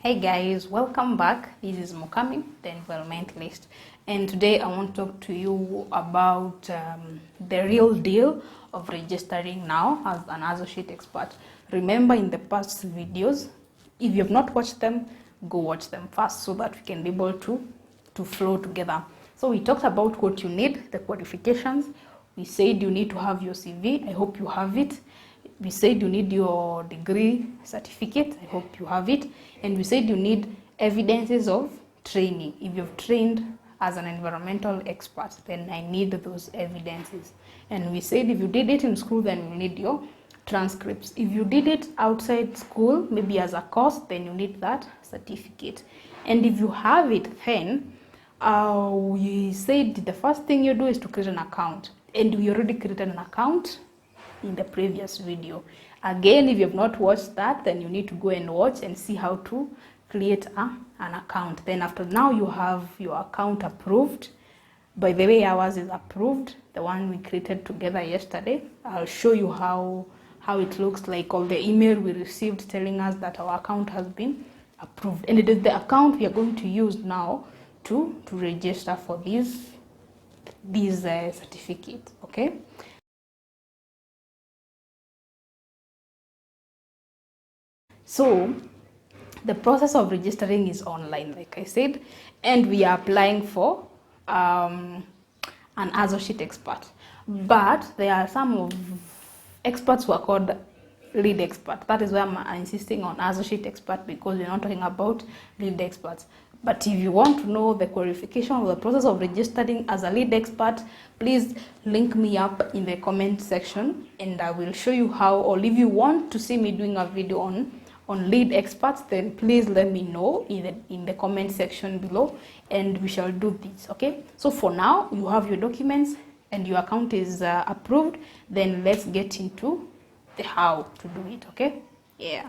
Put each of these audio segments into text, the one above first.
Hey guys, welcome back. This is Mukami, the environmentalist, and today I want to talk to you about the real deal of registering now as an associate expert. Remember, in the past videos, if you have not watched them, go watch them first so that we can be able to flow together. So we talked about what you need, the qualifications. We said you need to have your CV. I hope you have it. We said you need your degree certificate. I hope you have it. And we said you need evidences of training. If you've trained as an environmental expert, then I need those evidences. And we said if you did it in school, then you need your transcripts. If you did it outside school, maybe as a course, then you need that certificate. And if you have it, then we said the first thing you do is to create an account. And we already created an account in the previous video. Again, if you have not watched that, then you need to go and watch and see how to create an account. Then after now you have your account approved. By the way, ours is approved, the one we created together yesterday. I'll show you how it looks like, all the email we received telling us that our account has been approved. And it is the account we are going to use now to register for these certificates, okay? So the process of registering is online, like I said, and we are applying for an associate expert. But there are some experts who are called lead expert. That is why I'm insisting on associate expert, because we're not talking about lead experts. But if you want to know the qualification of the process of registering as a lead expert, please link me up in the comment section and I will show you how. Or if you want to see me doing a video on lead experts, then please let me know in the comment section below and we shall do this, okay? So for now, you have your documents and your account is approved. Then let's get into the how to do it, okay? Yeah.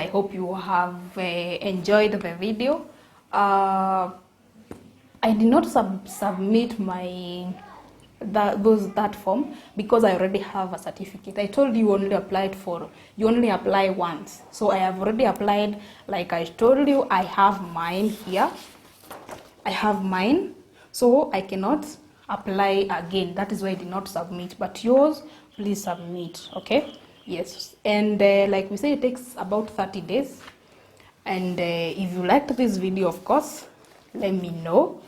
hope you have enjoyed the video. I did not submit my that form because I already have a certificate. I told you you only apply once, so I have already applied. Like I told you, I have mine here. I have mine, so I cannot apply again. That is why I did not submit, but yours, please submit. Okay, yes. And like we say, it takes about 30 days. And if you liked this video, of course, let me know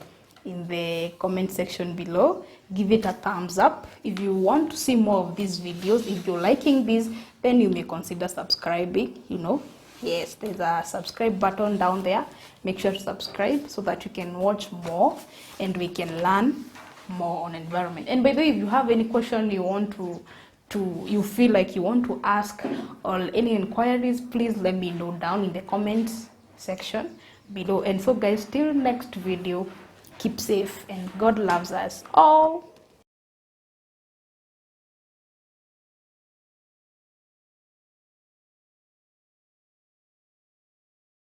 in the comment section below. Give it a thumbs up. If you want to see more of these videos, if you're liking this, then you may consider subscribing. Yes, there's a subscribe button down there. Make sure to subscribe so that you can watch more and we can learn more on environment. And by the way, if you have any question you feel like you want to ask, or any inquiries, please let me know down in the comments section below. And so guys, till next video, keep safe and God loves us all.